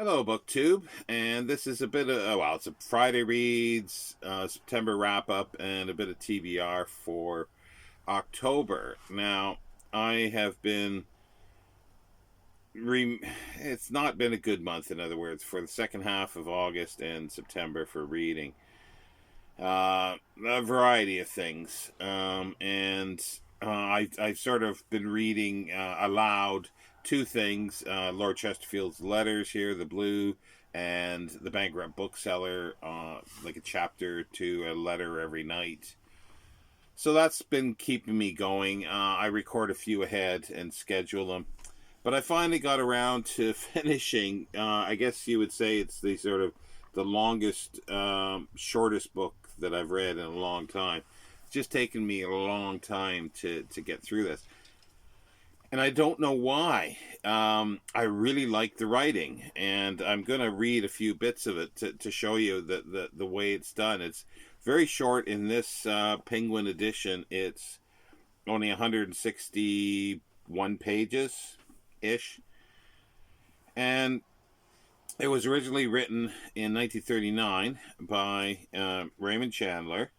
Hello, BookTube, and this is a bit of it's a Friday reads, September wrap up, and a bit of TBR for October. Now, I have been it's not been a good month. In other words, for the second half of August and September for reading, a variety of things, and I've sort of been reading aloud two things: Lord Chesterfield's letters here, the blue, and the bankrupt bookseller, like a chapter to a letter every night. So that's been keeping me going. I record a few ahead and schedule them. But I finally got around to finishing. I guess you would say it's the sort of the longest, shortest book that I've read in a long time. It's just taken me a long time to get through this. And I don't know why. I really like the writing, and I'm going to read a few bits of it to show you the way it's done. It's very short in this Penguin edition. It's only 161 pages ish. And it was originally written in 1939 by Raymond Chandler.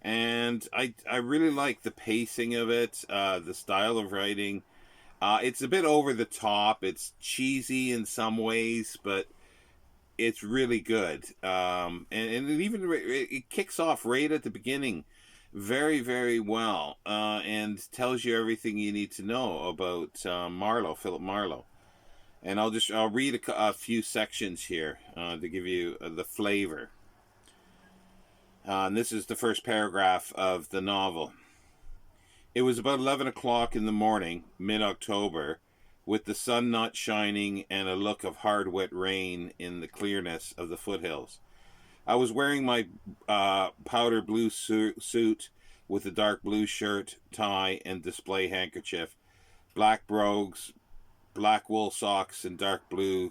And I really like the pacing of it, the style of writing. It's a bit over the top. It's cheesy in some ways, but it's really good. And it kicks off right at the beginning very, very well, and tells you everything you need to know about Philip Marlowe. And I'll read a few sections here to give you the flavor. And this is the first paragraph of the novel. It was about 11 o'clock in the morning, mid-October, with the sun not shining and a look of hard wet rain in the clearness of the foothills. I was wearing my powder blue suit with a dark blue shirt, tie, and display handkerchief, black brogues, black wool socks, and dark blue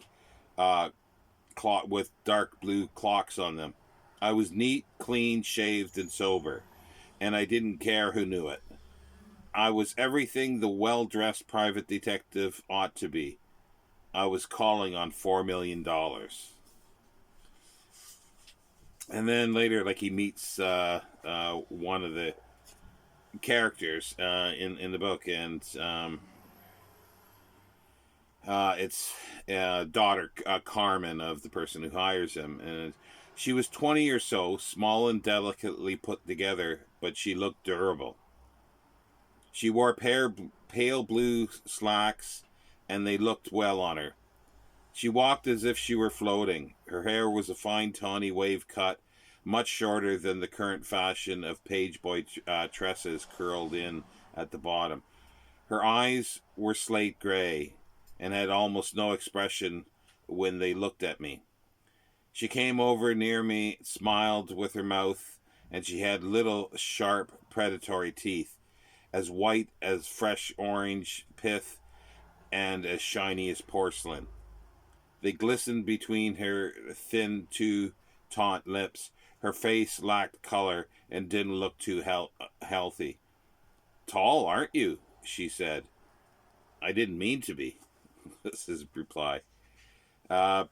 with dark blue clocks on them. I was neat, clean, shaved, and sober, and I didn't care who knew it. I was everything the well-dressed private detective ought to be. I was calling on $4 million. And then later, like, he meets one of the characters in the book, and it's daughter Carmen of the person who hires him, and she was 20 or so, small and delicately put together, but she looked durable. She wore pale blue slacks, and they looked well on her. She walked as if she were floating. Her hair was a fine tawny wave cut, much shorter than the current fashion of page boy tresses curled in at the bottom. Her eyes were slate gray and had almost no expression when they looked at me. She came over near me, smiled with her mouth, and she had little, sharp, predatory teeth, as white as fresh orange pith and as shiny as porcelain. They glistened between her thin, too taut lips. Her face lacked color and didn't look too healthy. "Tall, aren't you?" she said. "I didn't mean to be," was his reply. And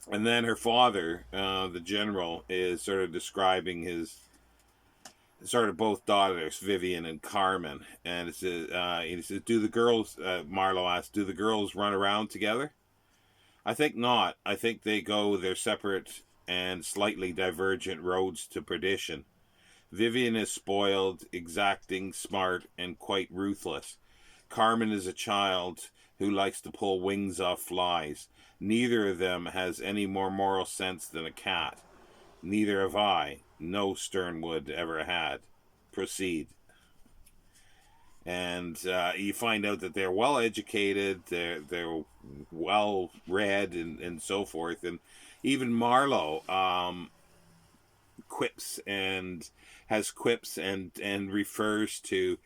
then her father, the general, is sort of describing his sort of both daughters, Vivian and Carmen. And he says, "Do the girls?" Marlowe asked, "Do the girls run around together?" "I think not. I think they go their separate and slightly divergent roads to perdition. Vivian is spoiled, exacting, smart, and quite ruthless. Carmen is a child who likes to pull wings off flies. Neither of them has any more moral sense than a cat. Neither have I. No Sternwood ever had. Proceed." And you find out that they're well educated, they're well read, and so forth. And even Marlowe quips and has quips and refers to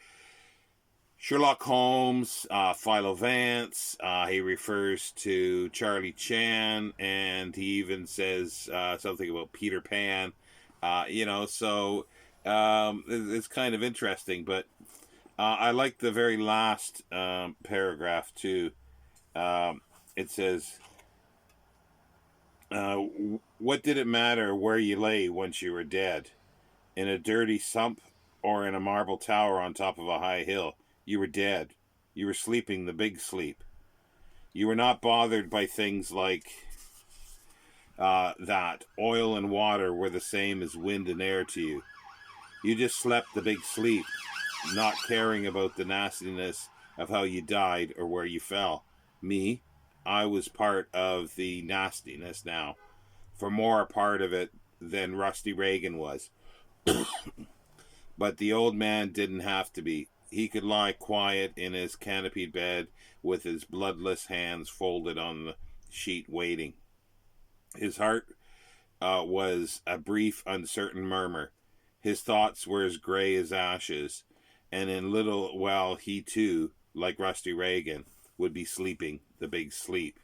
Sherlock Holmes, Philo Vance. He refers to Charlie Chan, and he even says something about Peter Pan. So it's kind of interesting. But I like the very last paragraph too. It says, What did it matter where you lay once you were dead? In a dirty sump or in a marble tower on top of a high hill? You were dead. You were sleeping the big sleep. You were not bothered by things like that. Oil and water were the same as wind and air to you. You just slept the big sleep, not caring about the nastiness of how you died or where you fell. Me, I was part of the nastiness now, for more a part of it than Rusty Reagan was. But the old man didn't have to be. He could lie quiet in his canopied bed with his bloodless hands folded on the sheet, waiting. His heart was a brief, uncertain murmur. His thoughts were as gray as ashes, and in little while he too, like Rusty Reagan, would be sleeping the big sleep.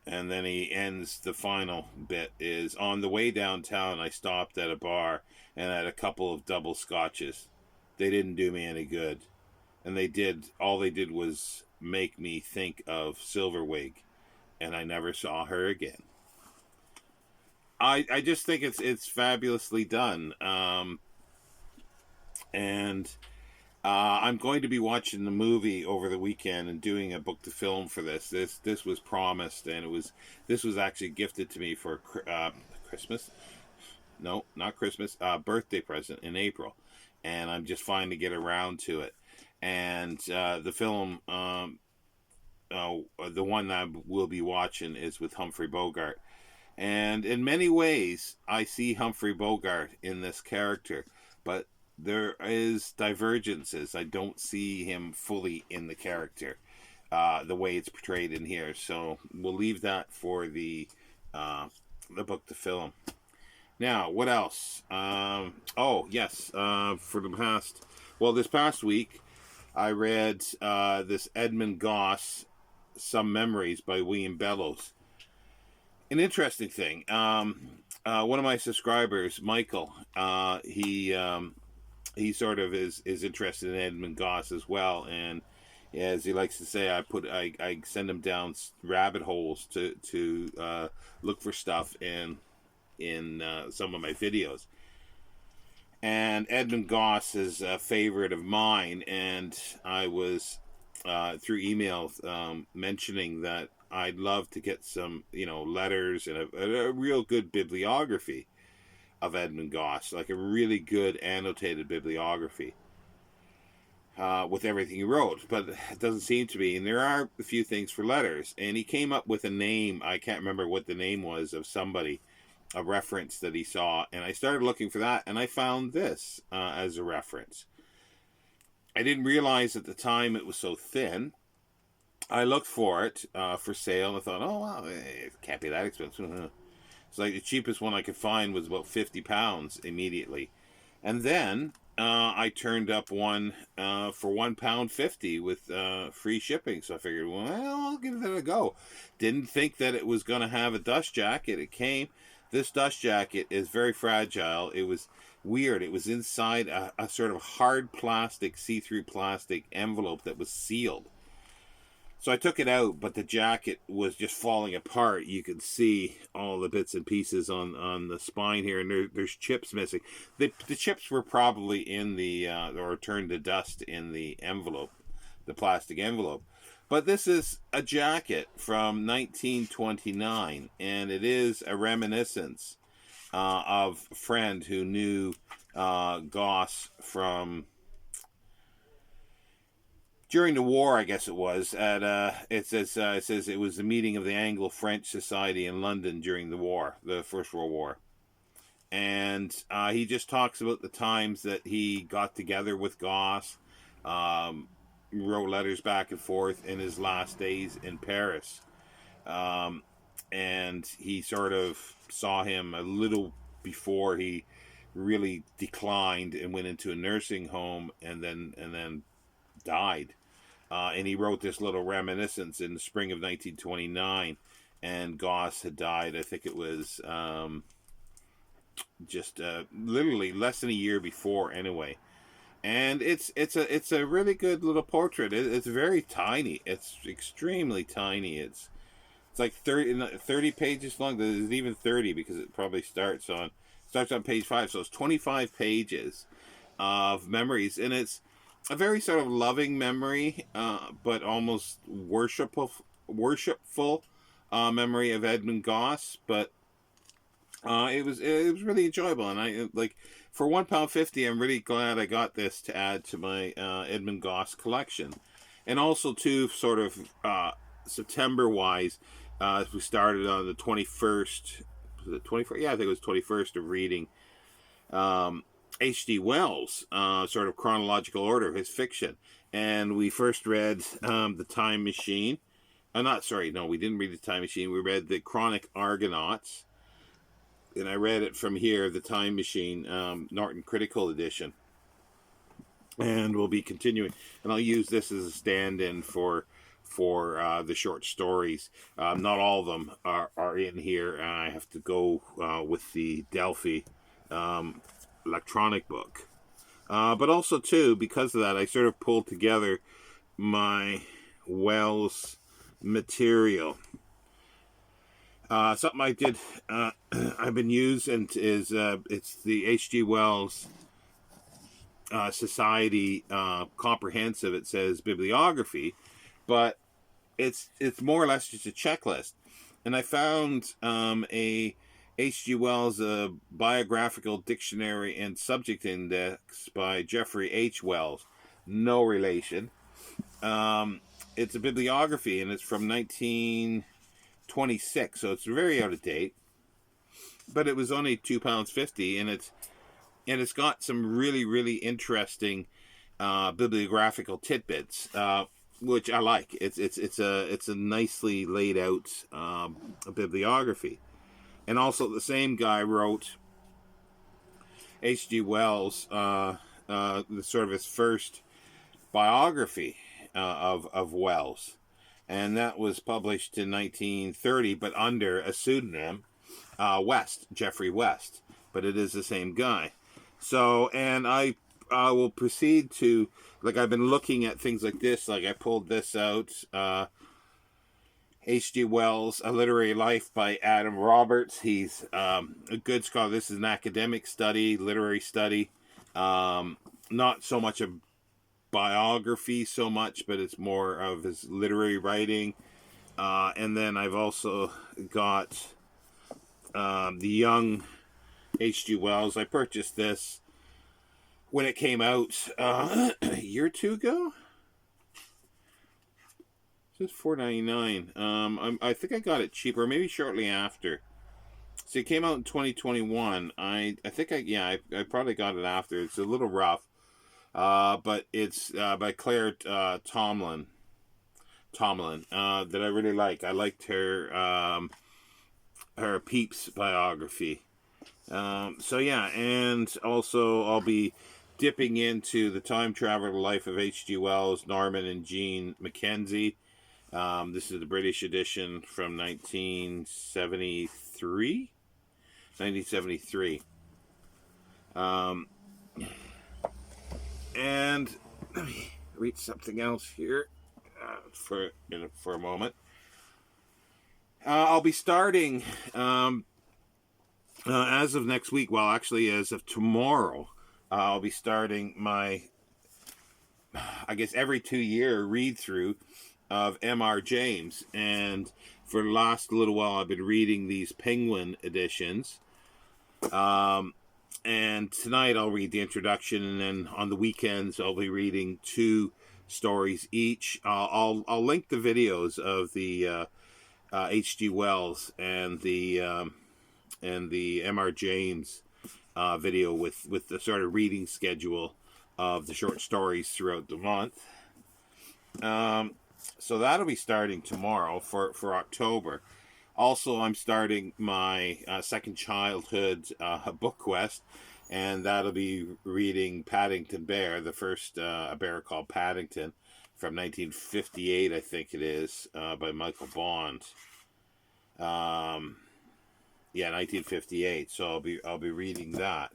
And then he ends the final bit is, on the way downtown I stopped at a bar and had a couple of double scotches. They didn't do me any good. And all they did was make me think of Silverwig, and I never saw her again. I just think it's fabulously done. And I'm going to be watching the movie over the weekend and doing a book to film for this. This was promised, and this was actually gifted to me for Christmas. No, not Christmas. Birthday present in April, and I'm just fine to get around to it. And the film, the one that I will be watching, is with Humphrey Bogart. And in many ways, I see Humphrey Bogart in this character, but there is divergences. I don't see him fully in the character, the way it's portrayed in here. So we'll leave that for the book to film. Now, what else? Yes. This past week, I read this Edmund Goss, Some Memories by William Bellows. An interesting thing. One of my subscribers, Michael, he sort of is interested in Edmund Goss as well, and as he likes to say, I send him down rabbit holes to look for stuff in some of my videos. And Edmund Goss is a favorite of mine, and I was through email mentioning that I'd love to get some letters and a real good bibliography of Edmund Goss, like a really good annotated bibliography with everything he wrote, but it doesn't seem to be. And there are a few things for letters, and he came up with a name. I can't remember what the name was of somebody, a reference that he saw, and I started looking for that, and I found this as a reference. I didn't realize at the time it was so thin. I looked for it for sale, and I thought, oh wow, it can't be that expensive. It's like the cheapest one I could find was about £50 immediately. And then I turned up one for £1.50 with free shipping. So I figured, well, I'll give that a go. Didn't think that it was going to have a dust jacket. It came. This dust jacket is very fragile. It was weird. It was inside a sort of hard plastic, see-through plastic envelope that was sealed. So I took it out, but the jacket was just falling apart. You could see all the bits and pieces on the spine here, and there's chips missing. The chips were probably in the, or turned to dust in the envelope, the plastic envelope. But this is a jacket from 1929, and it is a reminiscence of a friend who knew Goss from during the war, I guess it was. It says it was the meeting of the Anglo-French Society in London during the war, the First World War, and he just talks about the times that he got together with Goss, wrote letters back and forth in his last days in Paris, and he sort of saw him a little before he really declined and went into a nursing home, and then died. And he wrote this little reminiscence in the spring of 1929, and Goss had died. I think it was just literally less than a year before, anyway. And it's a really good little portrait. It's very tiny. It's extremely tiny. It's It's like 30 pages long. There's even 30 because it probably starts on page 5. So it's 25 pages of memories, and it's a very sort of loving memory, but almost worshipful memory of Edmund Goss. But it was really enjoyable, and I like for £1.50. I'm really glad I got this to add to my Edmund Goss collection, and also too sort of September wise, we started on the 21st. Was it 21st? Yeah, I think it was 21st of reading H.G. Wells, sort of chronological order of his fiction, and we first read The Time Machine. Not sorry, no, we didn't read The Time Machine. We read The Chronic Argonauts. And I read it from here, The Time Machine, Norton Critical Edition. And we'll be continuing. And I'll use this as a stand-in for the short stories. Not all of them are in here. I have to go with the Delphi electronic book. But also, too, because of that, I sort of pulled together my Wells material. Something I did, I've been using is it's the H.G. Wells Society Comprehensive. It says bibliography, but it's more or less just a checklist. And I found a H.G. Wells biographical dictionary and subject index by Jeffrey H. Wells. No relation. It's a bibliography, and it's from 1926, so it's very out of date, but it was only £2.50, and it's got some really, really interesting bibliographical tidbits, which I like. It's a nicely laid out bibliography, and also the same guy wrote H.G. Wells, the sort of his first biography of Wells. And that was published in 1930, but under a pseudonym, Jeffrey West. But it is the same guy. So, and I will proceed to, like, I've been looking at things like this. Like, I pulled this out, H.G. Wells, A Literary Life by Adam Roberts. He's a good scholar. This is an academic study, literary study. Not so much a biography so much, but it's more of his literary writing. And then I've also got the young H.G. Wells. I purchased this when it came out a year or two ago. It says $4.99. I think I got it cheaper, maybe shortly after. So it came out in 2021. I think I probably got it after. It's a little rough. But it's by Claire Tomlin, that I really like. I liked her Peeps biography. So yeah, and also I'll be dipping into the time travel life of H.G. Wells, Norman and Jean Mackenzie. This is the British edition from 1973. And let me read something else here for a moment. I'll be starting as of next week. Well, actually, as of tomorrow, I'll be starting my, I guess, every 2-year read through of M.R. James. And for the last little while, I've been reading these Penguin editions. And tonight I'll read the introduction, and then on the weekends I'll be reading 2 stories each. I'll link the videos of the H.G. Wells and the M.R. James video with the sort of reading schedule of the short stories throughout the month. So that'll be starting tomorrow for October. Also, I'm starting my second childhood book quest, and that'll be reading Paddington Bear, the first a bear called Paddington, from 1958, I think it is, by Michael Bond. Yeah, 1958. So I'll be reading that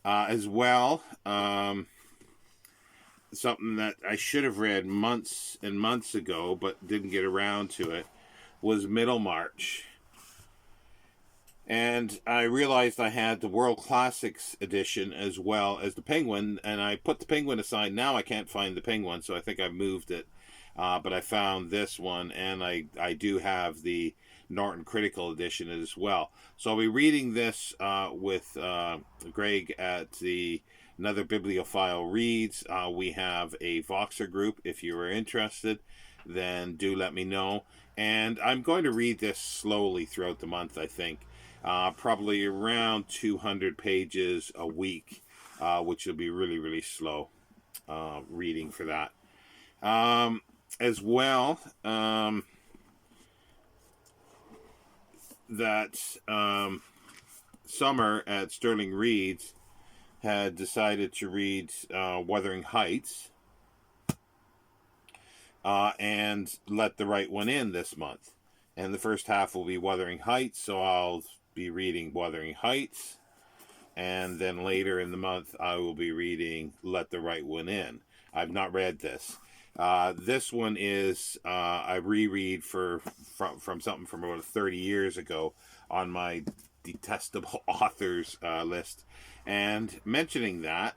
as well. Something that I should have read months and months ago, but didn't get around to it. was Middlemarch. And I realized I had the World Classics edition as well as the Penguin, and I put the Penguin aside. Now I can't find the Penguin, so I think I've moved it. But I found this one, and I do have the Norton Critical edition as well. So I'll be reading this with Greg at the Another Bibliophile Reads. We have a Voxer group. If you are interested, then do let me know. And I'm going to read this slowly throughout the month, I think. Probably around 200 pages a week, which will be really, really slow reading for that. As well, that Summer at Sterling Reads had decided to read Wuthering Heights and Let the Right One In this month. And the first half will be Wuthering Heights, so I'll be reading Wuthering Heights. And then later in the month, I will be reading Let the Right One In. I've not read this. This one is a reread from something from about 30 years ago on my detestable authors list. And mentioning that,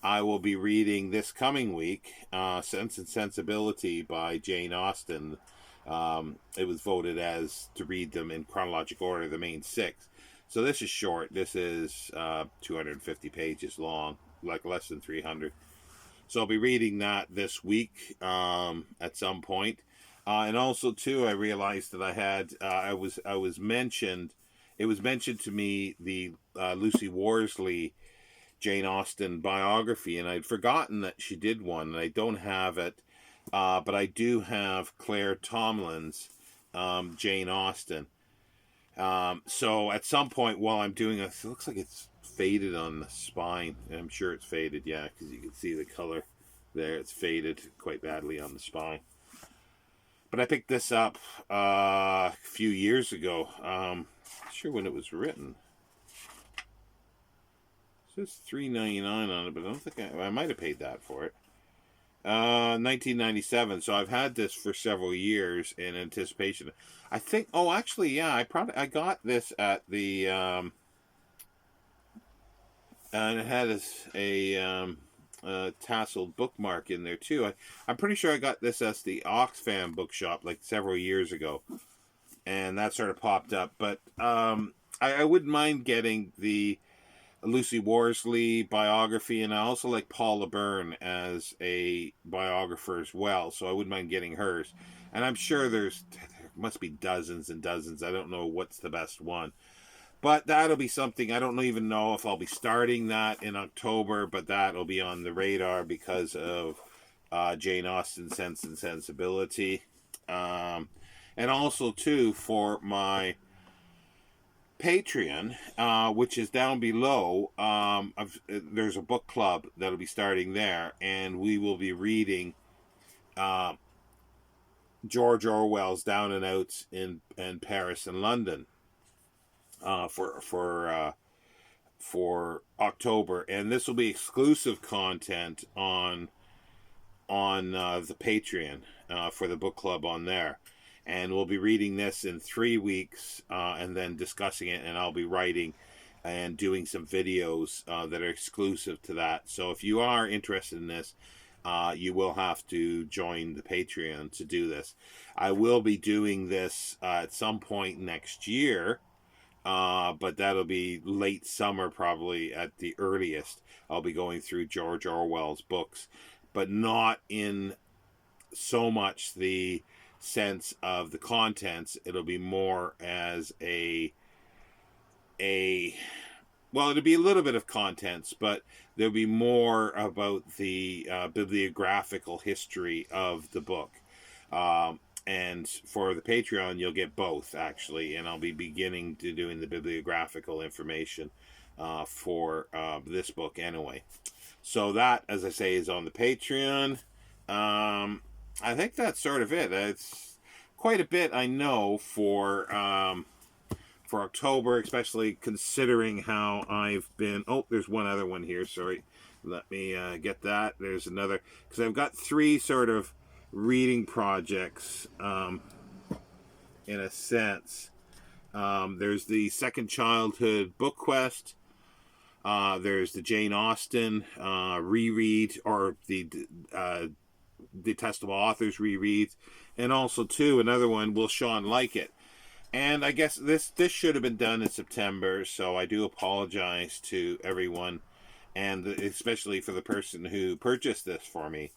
I will be reading this coming week Sense and Sensibility by Jane Austen. It was voted as to read them in chronological order, the main 6. So this is short. This is 250 pages long, like less than 300. So I'll be reading that this week at some point. And also too, I realized that I had I was mentioned. It was mentioned to me the Lucy Worsley Jane Austen biography, and I'd forgotten that she did one, and I don't have it. But I do have Claire Tomlin's Jane Austen. So at some point while I'm doing this, it looks like it's faded on the spine. I'm sure it's faded, yeah, because you can see the color there. It's faded quite badly on the spine. But I picked this up a few years ago. Not sure when it was written. It says $3.99 on it, but I don't think I might have paid that for it. 1997. So I've had this for several years in anticipation. I think. Oh, actually, yeah. I got this at the and it had a tasseled bookmark in there too. I'm pretty sure I got this at the Oxfam bookshop like several years ago, and that sort of popped up. But I wouldn't mind getting the Lucy Worsley biography, and I also like Paula Byrne as a biographer as well, so I wouldn't mind getting hers. And I'm sure there must be dozens and dozens. I don't know what's the best one. But that'll be something. I don't even know if I'll be starting that in October, but that'll be on the radar because of Jane Austen's Sense and Sensibility. And also, too, for my Patreon, which is down below, there's a book club that'll be starting there, and we will be reading George Orwell's Down and Outs in Paris and London for October, and this will be exclusive content on the Patreon for the book club on there. And we'll be reading this in 3 weeks and then discussing it, and I'll be writing and doing some videos that are exclusive to that. So if you are interested in this, you will have to join the Patreon to do this. I will be doing this at some point next year, but that'll be late summer probably at the earliest. I'll be going through George Orwell's books, but not in so much the sense of the contents. It'll be more as well, it'll be a little bit of contents, but there'll be more about the bibliographical history of the book. And for the Patreon, you'll get both, actually, and I'll be beginning to doing the bibliographical information for this book anyway. So that, as I say, is on the Patreon. I think that's sort of it. It's quite a bit, I know, for October, especially considering how I've been... Oh, there's one other one here, sorry. Let me get that. There's another, because I've got 3 sort of reading projects in a sense. There's the Second Childhood Book Quest. There's the Jane Austen reread, or the Detestable Authors rereads, and also too another one. Will Sean like it? And I guess this should have been done in September, so I do apologize to everyone, and especially for the person who purchased this for me.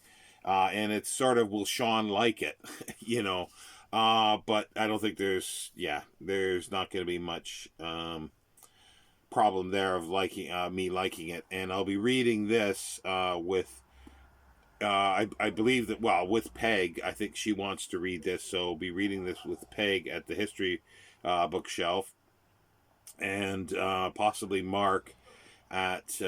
And it's sort of, will Sean like it? you know, but I don't think there's not going to be much problem there of liking me liking it, and I'll be reading this with. I believe that, well, with Peg, I think she wants to read this, so I'll be reading this with Peg at the history bookshelf, and possibly Mark at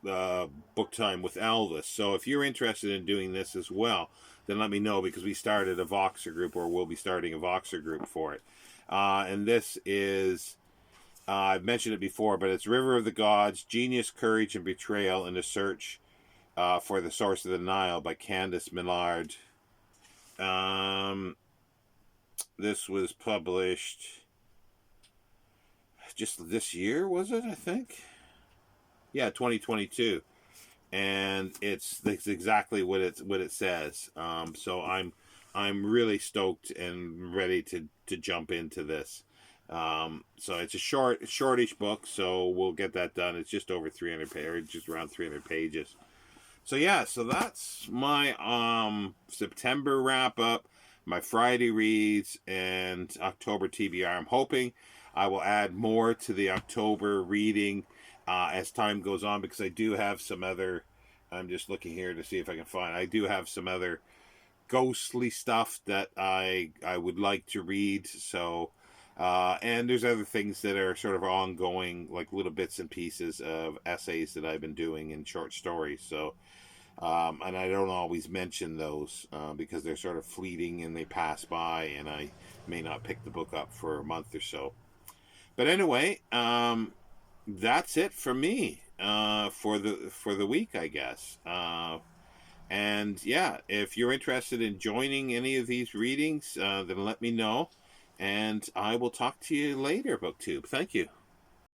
book time with Elvis. So if you're interested in doing this as well, then let me know, because we started a Voxer group, or we'll be starting a Voxer group for it. And this is, I've mentioned it before, but it's River of the Gods, Genius, Courage, and Betrayal in the Search for the Source of the Nile by Candace Millard. This was published just this year, was it? I think. Yeah, 2022, and it's exactly what it says. So I'm really stoked and ready to jump into this. So it's a shortish book, so we'll get that done. It's just over 300 pages, just around 300 pages. So yeah, so that's my September wrap up, my Friday reads, and October TBR. I'm hoping I will add more to the October reading as time goes on, because I do have some other. I'm just looking here to see if I can find. I do have some other ghostly stuff that I would like to read. So. And there's other things that are sort of ongoing, like little bits and pieces of essays that I've been doing in short stories. So, and I don't always mention those because they're sort of fleeting and they pass by, and I may not pick the book up for a month or so. But anyway, that's it for me for the week, I guess. And yeah, if you're interested in joining any of these readings, then let me know. And I will talk to you later, BookTube. Thank you.